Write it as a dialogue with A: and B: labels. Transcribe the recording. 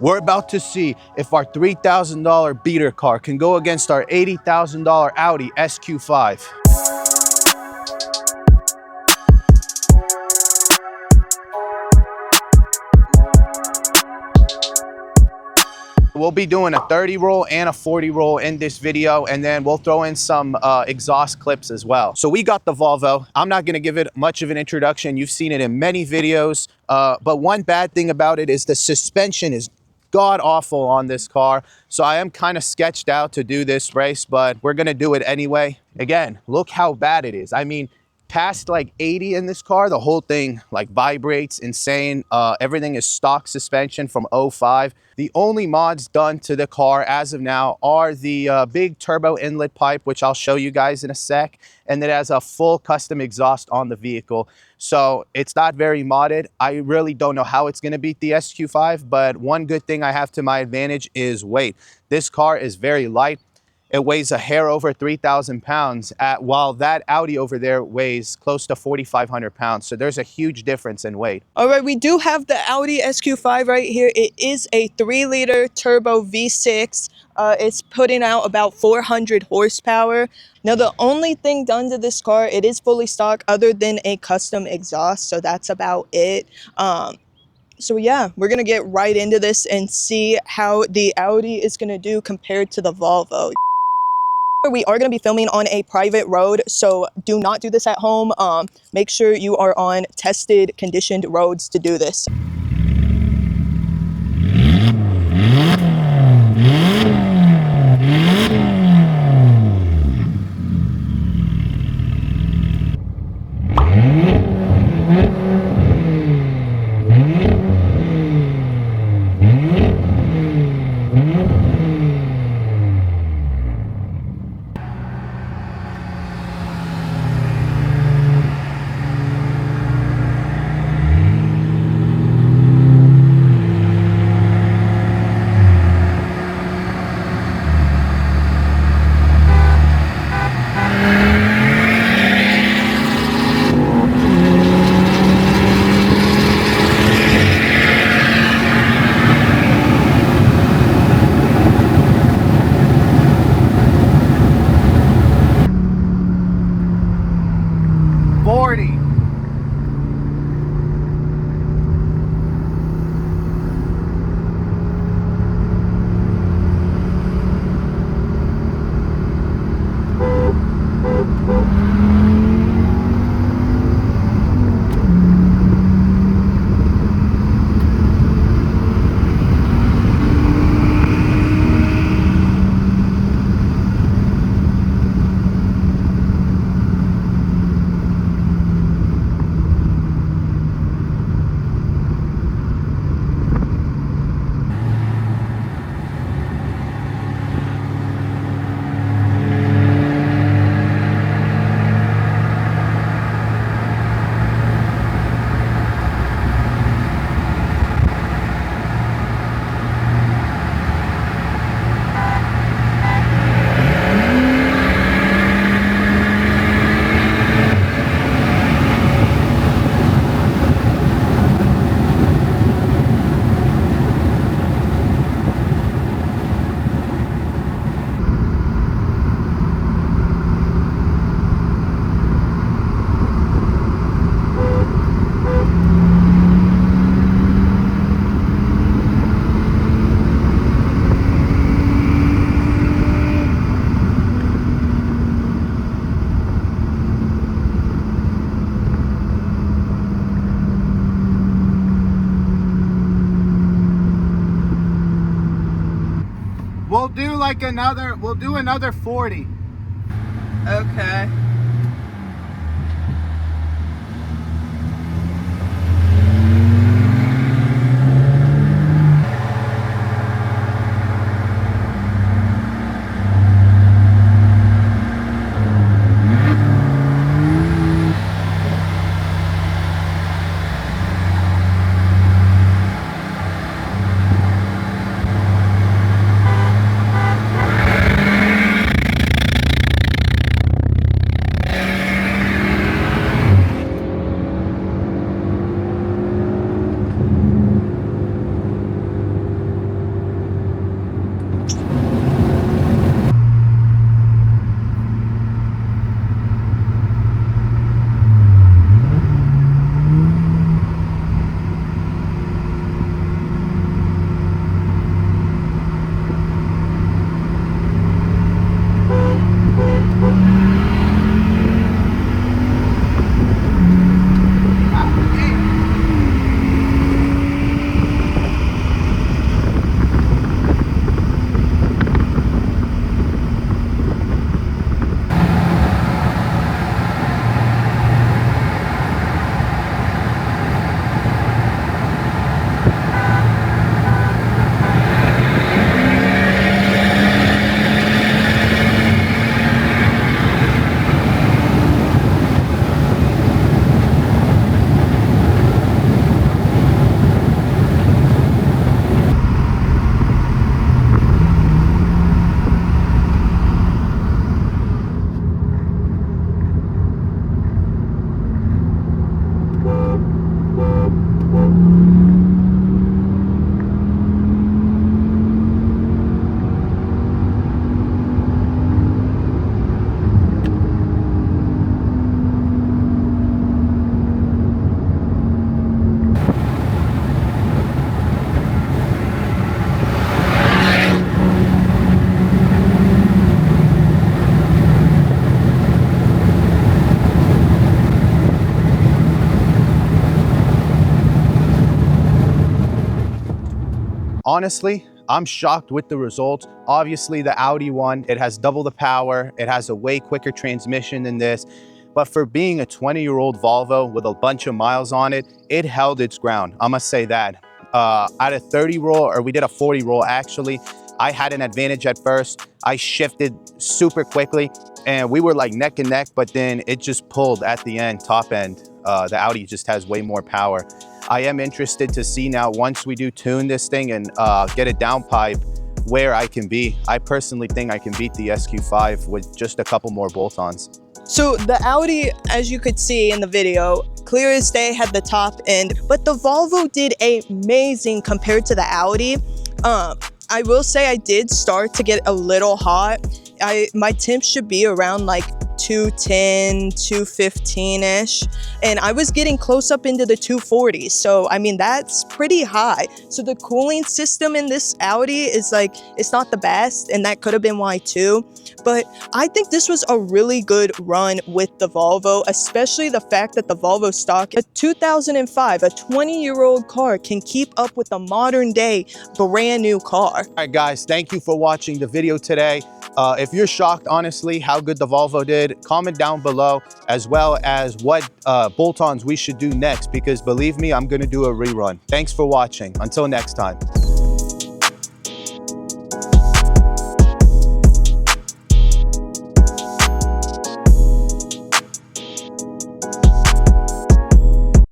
A: We're about to see if our $3,000 beater car can go against our $80,000 Audi SQ5. We'll be doing a 30 roll and a 40 roll in this video, and then we'll throw in some exhaust clips as well. So we got the Volvo. I'm not gonna give it much of an introduction. You've seen it in many videos, but one bad thing about it is the suspension is god awful on this car. So I am kind of sketched out to do this race, but we're gonna do it anyway. Again, look how bad it is. I mean, past like 80 in this car, the whole thing like vibrates insane. Everything is stock suspension from 05. The only mods done to the car as of now are the big turbo inlet pipe, which I'll show you guys in a sec, and it has a full custom exhaust on the vehicle. So it's not very modded. I really don't know how it's going to beat the SQ5, but one good thing I have to my advantage is weight. This car is very light. It weighs a hair over 3,000 pounds, while that Audi over there weighs close to 4,500 pounds. So there's a huge difference in weight.
B: All right, we do have the Audi SQ5 right here. It is a 3-liter turbo V6. It's putting out about 400 horsepower. Now, the only thing done to this car, it is fully stock other than a custom exhaust. So that's about it. So yeah, we're going to get right into this and see how the Audi is going to do compared to the Volvo. We are going to be filming on a private road, so do not do this at home. Make sure you are on tested, conditioned roads to do this.
A: We'll do another 40.
B: Okay.
A: honestly, I'm shocked with the results. Obviously, the Audi one, it has double the power. It has a way quicker transmission than this. But for being a 20-year-old Volvo with a bunch of miles on it, it held its ground. I must say that. At a 30 roll, or we did a 40 roll actually, I had an advantage at first. I shifted super quickly and we were like neck and neck, but then it just pulled at the end, top end. The Audi just has way more power. I am interested to see now, once we do tune this thing and get a downpipe, where I can be. I personally think I can beat the SQ5 with just a couple more bolt-ons.
B: So the Audi, as you could see in the video, clear as day had the top end, but the Volvo did amazing compared to the Audi. I will say I did start to get a little hot. My temps should be around like 210, 215-ish, and I was getting close up into the 240s. So I mean, that's pretty high. So the cooling system in this Audi is like, it's not the best, and that could have been why too. But I think this was a really good run with the Volvo, especially the fact that the Volvo stock, a 2005, a 20-year-old car, can keep up with a modern day brand new car.
A: All right, guys, thank you for watching the video today. If you're shocked, honestly, how good the Volvo did, comment down below, as well as what bolt-ons we should do next, because believe me, I'm gonna do a rerun. Thanks for watching. Until next time.